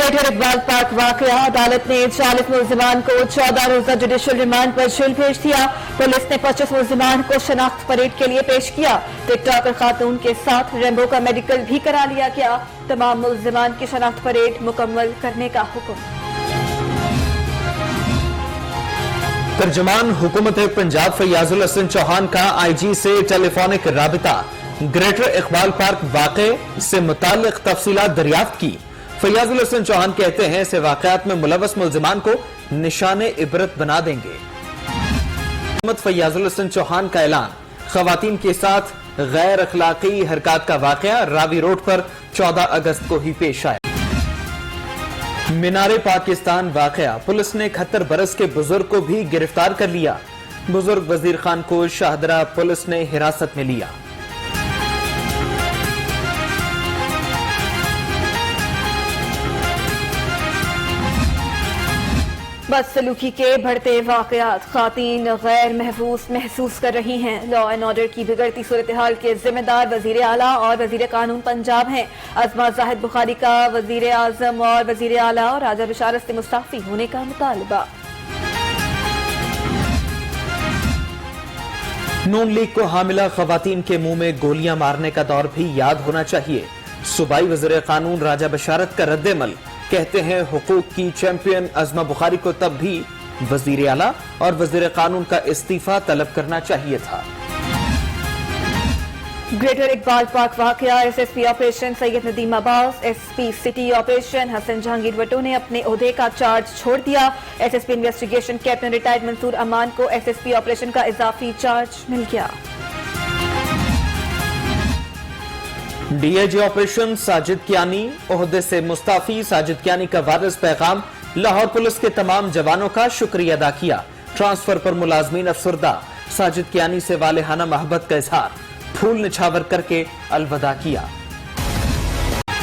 Greater Iqbal park वाकया, अदालत ने 40 मुलजिमान को 14 रोजा जुडिशल रिमांड पर जेल भेज दिया। पुलिस ने 25 मुलजिमान को शनाख्त परेड के लिए पेश किया। टिकटॉकर खातून के साथ रेम्बो का मेडिकल भी करा लिया गया। तमाम मुलजिमान की शनाख्त परेड मुकम्मल करने का हुक्म। तर्जमान हुकूमत पंजाब फैयाजुल हसन चौहान का आईजी से टेलीफोनिक राबिता, ग्रेटर इकबाल पार्क वाक़े से मुताल्लिक तफसीलात दरियाफ्त की। फैयाजुल हसन चौहान कहते हैं ऐसे वाक़यात में मुलव्वस मुलजिमान को निशाने इबरत बना देंगे। हुकूमत फैयाजुल हसन चौहान का ऐलान, खवातीन के साथ गैर अखलाकी हरकत का वाक़या रावी रोड पर 14 अगस्त को ही पेश आया। मीनारे पाकिस्तान वाक़या, पुलिस ने 71 बरस के बुजुर्ग को भी गिरफ्तार कर लिया। बुजुर्ग वजीर खान को शाहदरा पुलिस ने हिरासत में लिया। बदसलूकी के बढ़ते वाकयात, खातीन गैर महसूस कर रही हैं। लॉ एंड ऑर्डर की बिगड़ती सूरत हाल के जिम्मेदार वजीर आला और वजीर कानून पंजाब हैं। अजमा जाहिद बुखारी का वजीर आजम और वजीर आला और राजा बशारत से मुस्ताफी होने का मुतालबा। नून लीग को हामिला खवातीन के मुंह में गोलियां मारने का दौर भी याद होना चाहिए। सूबाई वजीर कानून राजा बशारत का रद्द-ए-अमल, कहते हैं हुकूक की चैंपियन अजमा बुखारी को तब भी वजीर आला और वजीर कानून का इस्तीफा तलब करना चाहिए था। ग्रेटर इकबाल पार्क वाकया, SSP operation Syed Nadeem Abbas, SP city operation Hasan Jahangir Watto ने अपने ओहदे का चार्ज छोड़ दिया। SSP investigation captain retired Mansoor Aman को एसएसपी ऑपरेशन का इजाफी चार्ज मिल गया। डीआईजी ऑपरेशन साजिद कियानी ओहदे से मुस्ताफी। साजिद कियानी का वारिस पैगाम, लाहौर पुलिस के तमाम जवानों का शुक्रिया अदा किया। ट्रांसफर पर मुलाजमीन अफसरदा। साजिद कियानी से वालेहाना मोहब्बत का इजहार, फूल निछावर करके अलविदा किया।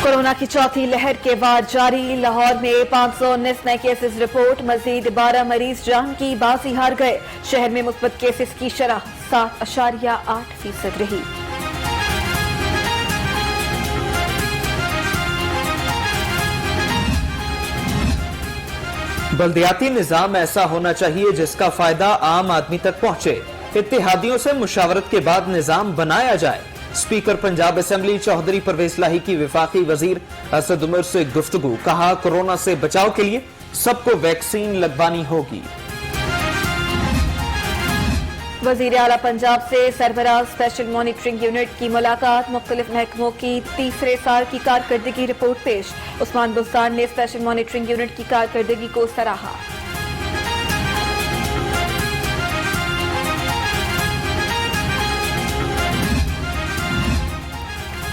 कोरोना की चौथी लहर के बाद जारी, लाहौर में 519 नए केसेस रिपोर्ट, मजीद 12 मरीज जान की बाजी हार गए। शहर में मुस्बत केसेस की शरह 7.8% रही। बल्दियाती निजाम ऐसा होना चाहिए जिसका फायदा आम आदमी तक पहुंचे। इत्तेहादियों से मुशावरत के बाद निजाम बनाया जाए। स्पीकर पंजाब असेंबली चौधरी परवेज लाही की वफाकी वजीर असद उमर से गुफ्तगू, कहा कोरोना से बचाव के लिए सबको वैक्सीन लगवानी होगी। वजीर आला पंजाब से सरबराह स्पेशल मॉनिटरिंग यूनिट की मुलाकात, मुख्तलिफ महकमों की तीसरे साल की कारकर्दगी रिपोर्ट पेश। उस्मान बुस्तान ने स्पेशल मॉनिटरिंग यूनिट की कारकर्दगी को सराहा।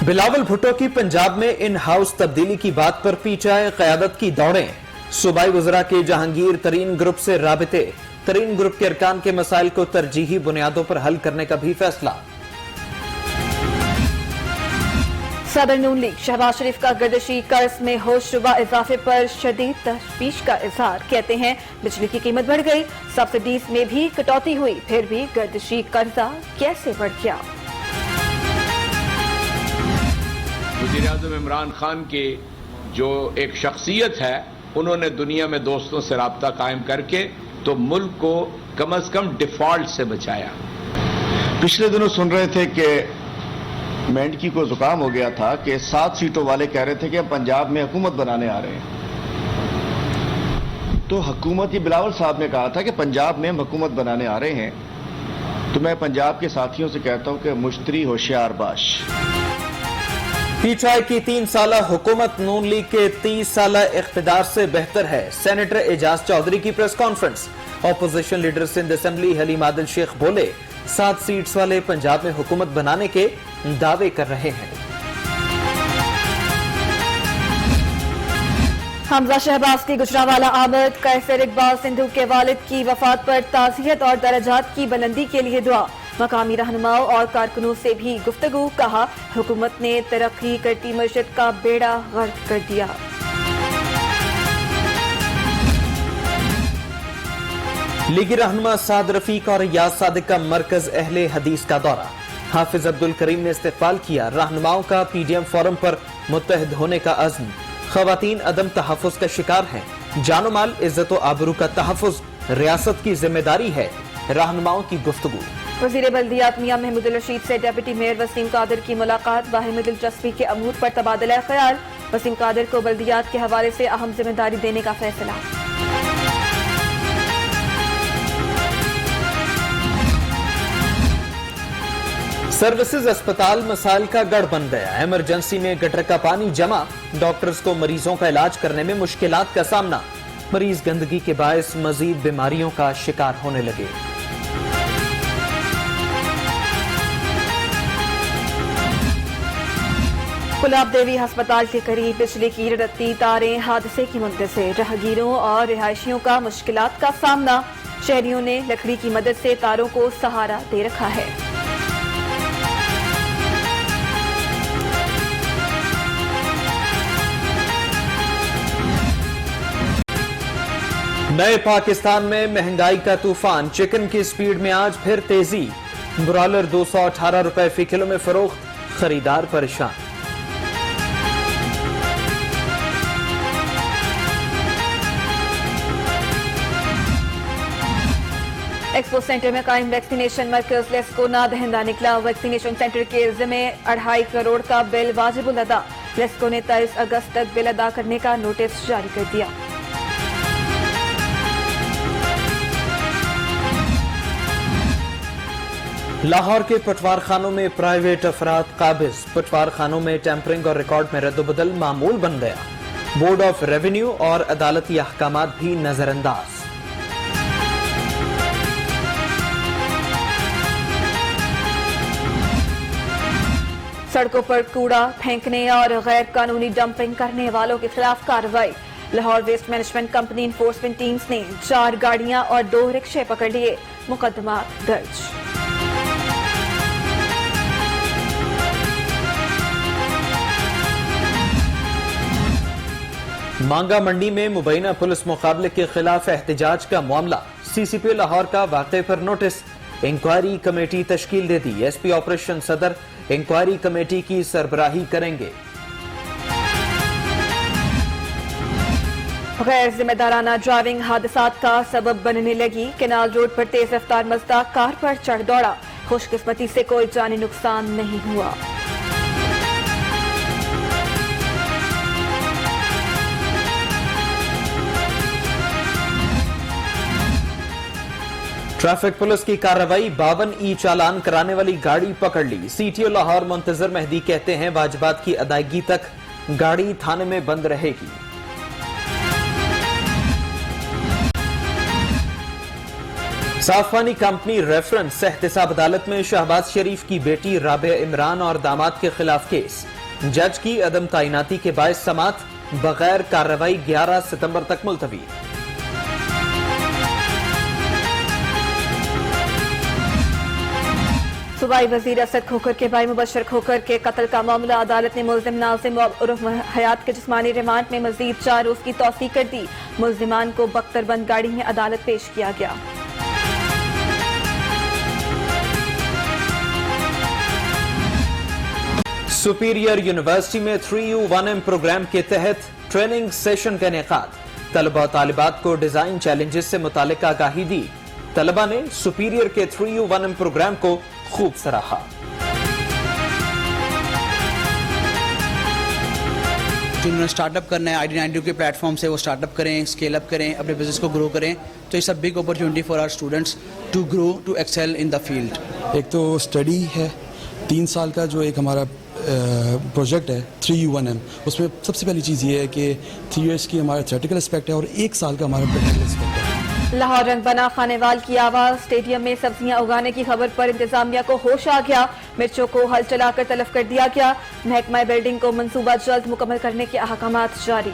बिलावल भुट्टो की पंजाब में इन हाउस तब्दीली की बात पर पीछे क़यादत की दौड़ें। सूबाई वज़रा के जहांगीर तरीन ग्रुप से राबिते, तरीन ग्रुप के अरकान के मसाइल को तरजीही बुनियादों पर हल करने का भी फैसला। सदर नून लीग शहबाज शरीफ का गर्दिशी कर्ज में होशरुबा इजाफे पर शदीद तशवीश का इजहार, कहते हैं बिजली की कीमत बढ़ गई, सब्सिडीज में भी कटौती हुई, फिर भी गर्दिशी कर्जा कैसे बढ़ गया। वज़ीर आज़म इमरान खान की जो एक शख्सियत है, उन्होंने दुनिया में दोस्तों से राब्ता कायम करके तो मुल्क को कम से कम डिफॉल्ट से बचाया। पिछले दिनों सुन रहे थे कि मेंढकी को जुकाम हो गया था कि 7 सीटों वाले कह रहे थे कि हम पंजाब में हुकूमत बनाने आ रहे हैं। तो हुकूमत, ये बिलावल साहब ने कहा था कि पंजाब में हम हुकूमत बनाने आ रहे हैं। तो मैं पंजाब के साथियों से कहता हूं कि मुश्तरी होशियार बाश। पीछाई की 3 साला हुकूमत नून लीग के 30 साला इख्तिदार से बेहतर है। सेनेटर एजाज चौधरी की press conference. Opposition leader Sindh assembly Haleem Adil Sheikh बोले 7 सीट्स वाले पंजाब में हुकूमत बनाने के दावे कर रहे हैं। हमजा शहबाज की गुजरावाला आमद, कैसर इकबाल सिंधु के वालिद की वफात पर ताज़ियत और दर्जात की बुलंदी के लिए दुआ। मकामी रहनुमाओं और कारकुनों से भी गुफ्तगू, कहा हुकूमत ने तरक्की करती मस्जिद का बेड़ा गर्क कर दिया। लीगी रहनुमा साद रफीक और याद सादिक का मरकज अहले हदीस का दौरा। हाफिज अब्दुल करीम ने इस्तेकबाल किया। रहनुमाओं का पीडीएम फोरम पर मुत्तहिद होने का अज़्म। خواتین عدم تحفظ کا شکار ہیں، جان و مال عزت و آبرو کا تحفظ ریاست کی ذمہ داری ہے، رہنماؤں کی گفتگو۔ وزیر بلدیات میاں محمود الرشید سے ڈیپٹی میئر وسیم قادر کی ملاقات، باہمی دلچسپی کے امور پر تبادلہ خیال، وسیم قادر کو بلدیات کے حوالے سے اہم ذمہ داری دینے کا فیصلہ۔ سروسز اسپتال مسائل کا گڑھ بن گیا، ایمرجنسی میں گٹر کا پانی جمع، ڈاکٹرز کو مریضوں کا علاج کرنے میں مشکلات کا سامنا، مریض گندگی کے باعث مزید بیماریوں کا شکار ہونے لگے۔ گلاب دیوی ہسپتال کے قریب بجلی کی رتی تاریں حادثے کی منتظر سے راہگیروں اور رہائشیوں کا مشکلات کا سامنا، شہریوں نے لکڑی کی مدد سے تاروں کو سہارا دے رکھا ہے۔ نئے پاکستان میں مہنگائی کا طوفان، چکن کی سپیڈ میں آج پھر تیزی، برالر 218 روپے فی کلو میں فروخت، خریدار پریشان۔ ایکسپو سینٹر میں قائم ویکسینیشن مرکز لیسکو نادہندہ نکلا، ویکسینیشن سینٹر کے ذمہ 2.5 کروڑ کا بل واجب الادا، لیسکو نے 23 اگست تک بل ادا کرنے کا نوٹس جاری کر دیا۔ لاہور کے پٹوار خانوں میں پرائیویٹ افراد قابض، پٹوار خانوں میں ٹیمپرنگ اور ریکارڈ میں رد و بدل معمول بن گیا، بورڈ آف ریونیو اور عدالتی احکامات بھی نظر انداز۔ سڑکوں پر کوڑا پھینکنے اور غیر قانونی ڈمپنگ کرنے والوں کے خلاف کارروائی، Lahore waste management company enforcement teams نے 4 گاڑیاں اور 2 رکشے پکڑ لیے، مقدمات درج۔ مانگا منڈی میں مبینہ پولیس مقابلے کے خلاف احتجاج کا معاملہ، سی سی پی لاہور کا واقعے پر نوٹس، انکوائری کمیٹی تشکیل دے دی، ایس پی آپریشن صدر انکوائری کمیٹی کی سربراہی کریں گے۔ غیر ذمہ دارانہ ڈرائیونگ حادثات کا سبب بننے لگی، کینال روڈ پر تیز رفتار مزدہ کار پر چڑھ دوڑا، خوش قسمتی سے کوئی جانی نقصان نہیں ہوا۔ ٹریفک پولیس کی کارروائی، 52 ای چالان کرانے والی گاڑی پکڑ لی، سی ٹی او لاہور منتظر مہدی کہتے ہیں واجبات کی ادائیگی تک گاڑی تھانے میں بند رہے گی۔ صافانی کمپنی ریفرنس احتساب عدالت میں شہباز شریف کی بیٹی رابعہ عمران اور داماد کے خلاف کیس، جج کی عدم تعیناتی کے باعث سماعت بغیر کارروائی 11 ستمبر تک ملتوی۔ صوبائی وزیر اسد کھوکھر کے بھائی مبشر کھوکھر کے قتل کا معاملہ، عدالت نے ملزم ناظم عرف حیات کے جسمانی ریمانڈ میں مزید 4 روز کی توسیع کر دی، ملزمان کو بختر بند گاڑی میں عدالت پیش کیا گیا۔ سپیریئر یونیورسٹی میں 3U1M پروگرام کے تحت ٹریننگ سیشن کا انعقاد، طلبہ و طالبات کو ڈیزائن چیلنجز سے متعلق آگاہی دی، طلبہ نے سپیریئر کے 3U1M پروگرام کو خوب سراہا۔ جنہوں نے سٹارٹ اپ کرنا ہے ID92 کے پلیٹ فارم سے، وہ سٹارٹ اپ کریں، اسکیل اپ کریں، اپنے بزنس کو گرو کریں، تو it's a big opportunity for our students to grow, to excel in the field. ایک تو اسٹڈی ہے 3 سال کا، جو ایک ہمارا پروجیکٹ ہے 3U1M، اس میں سب سے پہلی چیز یہ ہے کہ 3 years کی ہمارا تھیوریٹیکل اسپیکٹ ہے اور 1 سال کا ہمارا پریکٹیکل اسپیکٹ ہے۔ لاہور رنگ بنا خانے وال کی آواز، اسٹیڈیم میں سبزیاں اگانے کی خبر پر انتظامیہ کو ہوش آ گیا، مرچوں کو ہل چلا کر تلف کر دیا گیا، محکمہ بلڈنگ کو منصوبہ جلد مکمل کرنے کے احکامات جاری۔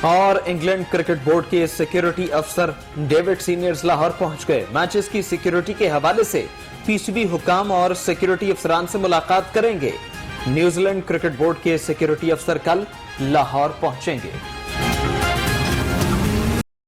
اور انگلینڈ کرکٹ بورڈ کے سیکیورٹی افسر ڈیوڈ سینئرز لاہور پہنچ گئے، میچز کی سیکیورٹی کے حوالے سے PCB حکام اور سیکیورٹی افسران سے ملاقات کریں گے۔ نیوزی لینڈ کرکٹ بورڈ کے سیکیورٹی افسر کل لاہور پہنچیں گے۔